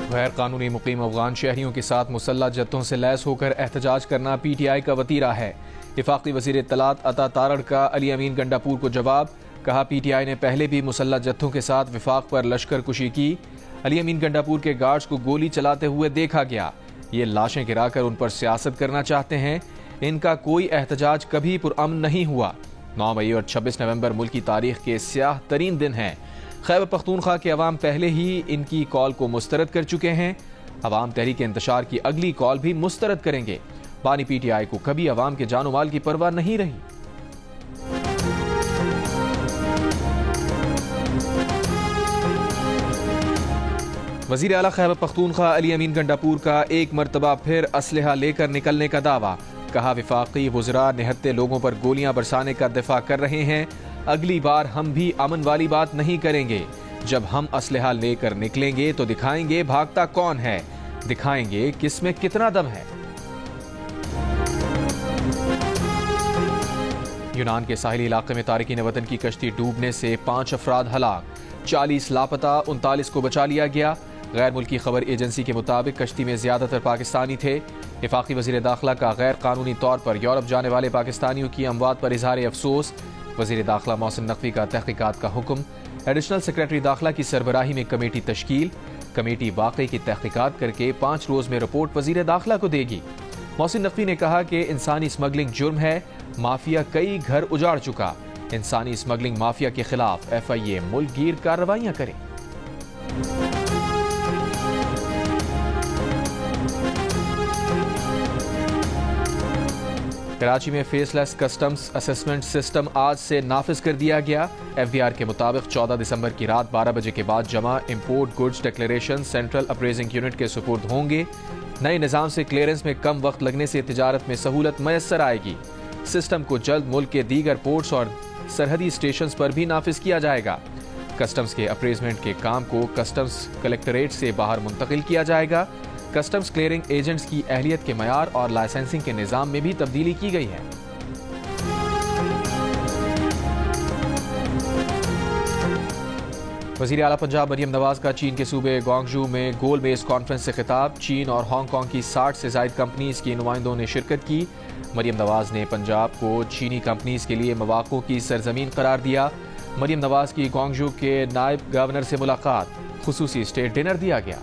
गैर कानूनी मुकीम अफगान शहरियों के साथ मुसल्लह जत्थों से लैस होकर एहतजाज करना PTI का वतीरा है। वफाकी वज़ीर इत्तलात अता तारड़ का अली अमीन गंडापुर को जवाब। कहा PTI ने पहले भी मुसल्लह जत्थों के साथ विफाक पर लश्कर कुशी की। अली अमीन गंडापुर के गार्ड्स को गोली चलाते हुए देखा गया। ये लाशें गिराकर उन पर सियासत करना चाहते हैं। इनका कोई एहतजाज कभी पुरअमन नहीं हुआ। 9 मई और 26 नवंबर मुल्क की तारीख के स्याह तरीन दिन हैं। खैबर पख्तूनख्वा के अवाम पहले ही इनकी कॉल को मुस्तरद कर चुके हैं। अवाम तहरीक इंतशार की अगली कॉल भी मुस्तरद करेंगे। बानी PTI को कभी अवाम के जानो माल की परवाह नहीं रही। वजीर आला खैबर पख्तूनख्वा अली अमीन गंडापुर का एक मरतबा फिर असलहा लेकर निकलने का दावा। कहा वफाकी वज़रा निहत्ते लोगों पर गोलियां बरसाने का दिफा कर रहे हैं। अगली बार हम भी अमन वाली बात नहीं करेंगे। जब हम असलहा लेकर निकलेंगे तो दिखाएंगे भागता कौन है, दिखाएंगे किस में कितना दम है। यूनान के साहिली इलाके में तारिकीन वतन की कश्ती डूबने से 5 अफराद हलाक, 40 लापता, 39 को बचा लिया गया। गैर मुल्की खबर एजेंसी के मुताबिक कश्ती में ज्यादातर पाकिस्तानी थे। वफाकी वज़ीर दाखिला का गैर कानूनी तौर पर यूरोप जाने वाले पाकिस्तानियों की अमवात पर इजहार अफसोस। वज़ीर दाखिला मोहसिन नकवी का तहकीकात का हुक्म। एडिशनल सेक्रेटरी दाखिला की सरबराही में कमेटी तश्कील। कमेटी वाकई की तहकीकात करके 5 रोज में रिपोर्ट वज़ीर दाखिला को देगी। मोहसिन नकवी ने कहा कि इंसानी स्मगलिंग जुर्म है। माफिया कई घर उजाड़ चुका। इंसानी स्मगलिंग माफिया के खिलाफ FIA मुल्कगीर कार्रवाइयां करे। कराची में फेसलेस कस्टम्स असेसमेंट सिस्टम आज से नाफिज कर दिया गया। FBR के मुताबिक 14 दिसंबर की रात 12 बजे के बाद जमा import goods declaration central appraising unit के सुपुर्द होंगे। नए निजाम से क्लियरेंस में कम वक्त लगने से तिजारत में सहूलत मैसर आएगी। सिस्टम को जल्द मुल्क के दीगर पोर्ट्स और सरहदी स्टेशन पर भी नाफिज किया जाएगा। कस्टम्स के अप्रेजमेंट के काम को कस्टम्स कलेक्टरेट से बाहर मुंतकिल किया जाएगा। कस्टम्स क्लियरिंग एजेंट्स की अहलियत के मयार और लाइसेंसिंग के निज़ाम में भी तब्दीली की गई है। वज़ीर आला पंजाब मरियम नवाज का चीन के सूबे ग्वांगझू में गोल बेस कॉन्फ्रेंस से खिताब। चीन और हांगकांग की 60 से ज़ायद कंपनीज के नुमाइंदों ने शिरकत की। मरियम नवाज ने पंजाब को चीनी कंपनीज के लिए मौक़ों की सरजमीन करार दिया। मरियम नवाज की ग्वांगझू के नायब गवर्नर से मुलाकात, खुसूसी स्टेट डिनर दिया गया।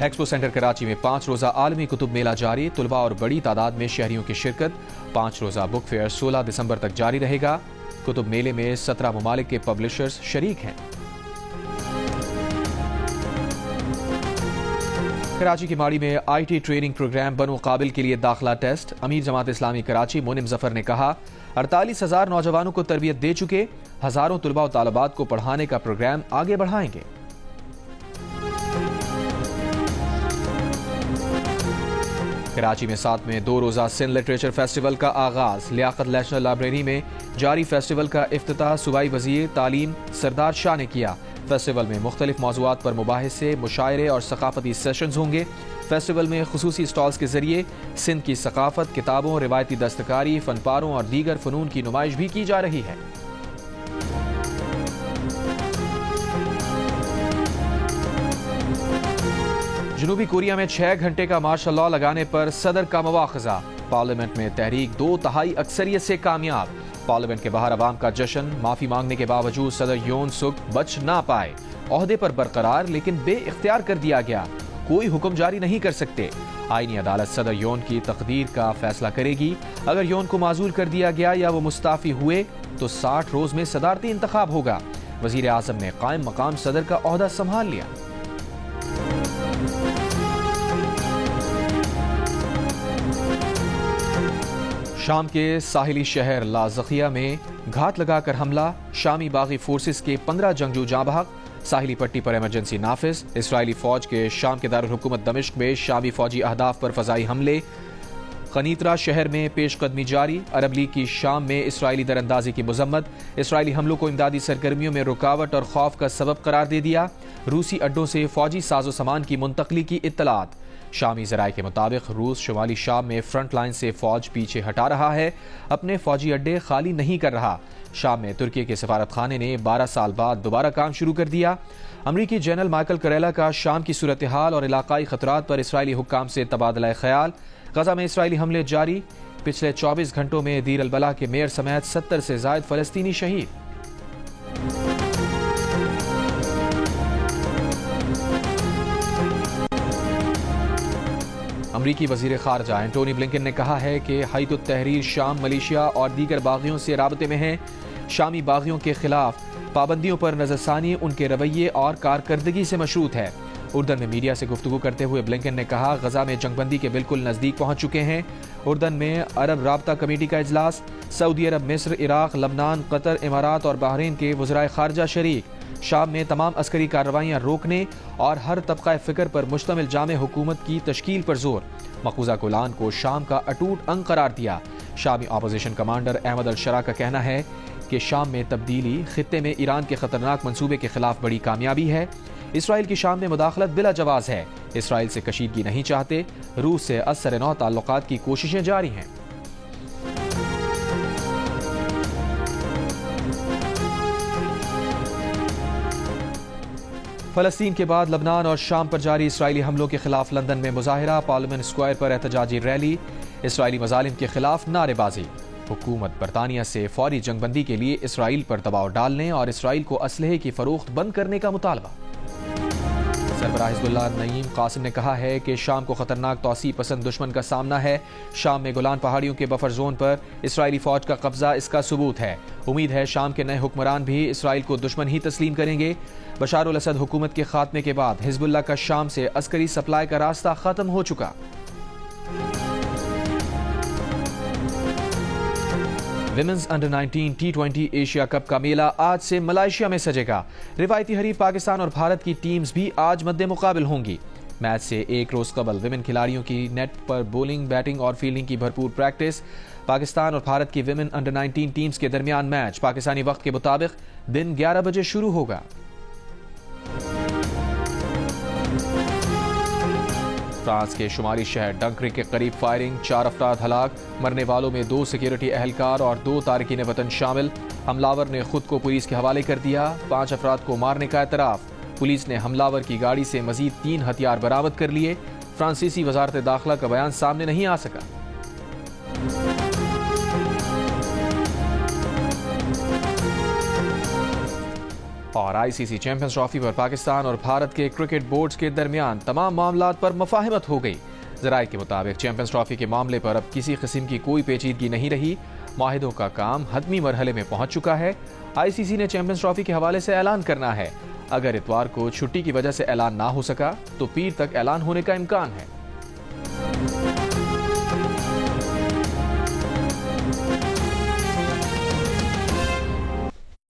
एक्सपो सेंटर कराची में 5 रोजा आलमी कुतुब मेला जारी। तुलबा और बड़ी तादाद में शहरियों की शिरकत। 5 रोजा बुक फेयर 16 दिसंबर तक जारी रहेगा। कुतुब मेले में 17 ममालिक के पब्लिशर्स शरीक हैं। कराची की माड़ी में IT ट्रेनिंग प्रोग्राम बनो काबिल के लिए दाखिला टेस्ट। अमीर जमात इस्लामी कराची मुनिम जफर ने कहा 48,000 नौजवानों को तरबियत दे चुके, हजारों तुलबा और तालिबात को पढ़ाने का प्रोग्राम आगे बढ़ाएंगे। कराची में 7वें 2 रोजा सिंध लिटरेचर फेस्टिवल का आगाज। लियाकत नेशनल लाइब्रेरी में जारी फेस्टिवल का इफ्तिताह सूबाई वजीर तालीम सरदार शाह ने किया। फेस्टिवल में मुख्तलिफ मौज़ूआत पर मुबाहिसे, मुशायरे और सकाफती सेशंस होंगे। फेस्टिवल में खुसूसी स्टॉल्स के जरिए सिंध की सकाफत, किताबों, रिवायती दस्तकारी, फनपारों और दीगर फ़नून की नुमाइश भी की जा रही है। जनूबी कोरिया में 6 घंटे का मार्शल लॉ लगाने पर सदर का मवाख़ज़ा। पार्लियामेंट में तहरीक 2/3 अक्सरियत से कामयाब। पार्लियामेंट के बाहर अवाम का जश्न। माफी मांगने के बावजूद सदर योन सुक बच ना पाए। ओहदे पर बरकरार लेकिन बेइख्तियार कर दिया गया। कोई हुक्म जारी नहीं कर सकते। आईनी अदालत सदर योन की तकदीर का फैसला करेगी। अगर योन को माजूल कर दिया गया या वो मुस्ताफी हुए तो 60 रोज में सदारती इंतखाब होगा। वजीर आजम ने कायम मकाम सदर का ओहदा संभाल लिया। शाम के साहिली शहर लाज़किया में घात लगाकर हमला। शामी बागी फोर्सेस के 15 जंगजू जाँ बहक। साहिली पट्टी पर इमरजेंसी नाफिज। इसराइली फौज के शाम के दारुल हुकूमत दमिश्क में शामी फौजी अहदाफ पर फजाई हमले। खनीतरा शहर में पेशकदमी जारी। अरब लीग की शाम में इसराइली दरअंदाजी की मजम्मत। इसराइली हमलों को इमदादी सरगर्मियों में रुकावट और खौफ का सबब करार दे दिया। रूसी अड्डों से फौजी साजो सामान की मुंतकली की इत्तलात। शामी ज़राए के मुताबिक रूस शुमाली शाम में फ्रंट लाइन से फौज पीछे हटा रहा है, अपने फौजी अड्डे खाली नहीं कर रहा। शाम में तुर्की के सफारत खाने ने 12 साल बाद दोबारा काम शुरू कर दिया। अमरीकी जनरल माइकल करेला का शाम की सूरत हाल और इलाकाई खतरात पर इसराइली हुक्काम से तबादला ख्याल। गजा में इसराइली हमले जारी, पिछले 24 घंटों में दीर अल-बला के मेयर समेत 70 से ज्यादा फलस्तीनी शहीद। अमरीकी वजीर खारजा एंटोनी ब्लिंकन ने कहा है कि हईत तहरीर शाम मलेशिया और दीगर बागियों से राबते में है। शामी बागियों के खिलाफ पाबंदियों पर नजरसानी उनके रवैये और कारकर्दगी से मशरूत है। उर्दन में मीडिया से गुफ्तगू करते हुए ब्लिंकन ने कहा, गजा में जंगबंदी के बिल्कुल नजदीक पहुंच चुके हैं। उर्दन में अरब राब्ता कमेटी का इजलास, सऊदी अरब, मिस्र, इराक, लबनान, कतर, इमारात और बहरीन के वज़राए खारजा शरीक। शाम में तमाम अस्करी कार्रवाइयाँ रोकने और हर तबका फ़िक्र पर मुश्तमिल जामे हुकूमत की तश्कील पर जोर। मकबूजा गोलान को शाम का अटूट अंग करार दिया। शामी अपोजिशन कमांडर अहमद अल-शरा का कहना है कि शाम में तब्दीली खित्ते में ईरान के खतरनाक मंसूबे के खिलाफ बड़ी कामयाबी है। इसराइल की शाम में मुदाखलत बिला जवाज है। इसराइल से कशीदगी नहीं चाहते। रूस से असर नौ ताल्लुकात की कोशिशें जारी हैं। फलस्तीन के बाद लबनान और शाम पर जारी इसराइली हमलों के खिलाफ लंदन में मुजाहिरा, पार्लियामेंट स्क्वायर पर एहतजाजी रैली, इसराइली मजालिम के खिलाफ नारेबाजी। हुकूमत बरतानिया से फौरी जंगबंदी के लिए इसराइल पर दबाव डालने और इसराइल को असलहे की फरोख्त बंद करने का मुतालबा। सरबराह हिज़्बुल्लाह नईम कासिम ने कहा है कि शाम को खतरनाक तौसी पसंद दुश्मन का सामना है। शाम में गोलान पहाड़ियों के बफर जोन पर इसराइली फौज का कब्जा इसका सबूत है। उम्मीद है शाम के नए हुक्मरान भी इसराइल को दुश्मन ही तस्लीम करेंगे। बशार अल असद हुकूमत के खात्मे के बाद हिज़्बुल्लाह का शाम से अस्करी सप्लाई का रास्ता खत्म हो चुका। Women's under 19 T20 Asia cup का मेला आज से मलेशिया में सजेगा। रिवायती हरीफ पाकिस्तान और भारत की टीम्स भी आज मद्दे मुकाबिल होंगी। मैच से एक रोज कबल विमेन खिलाड़ियों की नेट पर बॉलिंग, बैटिंग और फील्डिंग की भरपूर प्रैक्टिस। पाकिस्तान और भारत की विमेन अंडर 19 टीम्स के दरमियान मैच पाकिस्तानी वक्त के मुताबिक दिन 11 बजे शुरू होगा। फ्रांस के शुमाली शहर डंक्रिक के करीब फायरिंग, 4 अफराद हलाक, मरने वालों में 2 सिक्योरिटी एहलकार और 2 तारकीन वतन शामिल। हमलावर ने खुद को पुलिस के हवाले कर दिया। 5 अफराद को मारने का एतराफ। पुलिस ने हमलावर की गाड़ी से मजीद 3 हथियार बरामद कर लिए। फ्रांसीसी वजारत दाखिला का बयान सामने नहीं आ सका। और आईसीसी चैंपियंस ट्रॉफी पर पाकिस्तान और भारत के क्रिकेट बोर्ड्स के दरमियान तमाम मामलात पर मुफाहिमत हो गई। ज़राए के मुताबिक चैंपियंस ट्रॉफी के मामले पर अब किसी किस्म की कोई पेचीदगी नहीं रही। माहिदों का काम हतमी मरहले में पहुंच चुका है। आईसीसी ने चैंपियंस ट्रॉफी के हवाले से ऐलान करना है। अगर इतवार को छुट्टी की वजह से ऐलान ना हो सका तो पीर तक ऐलान होने का इम्कान है।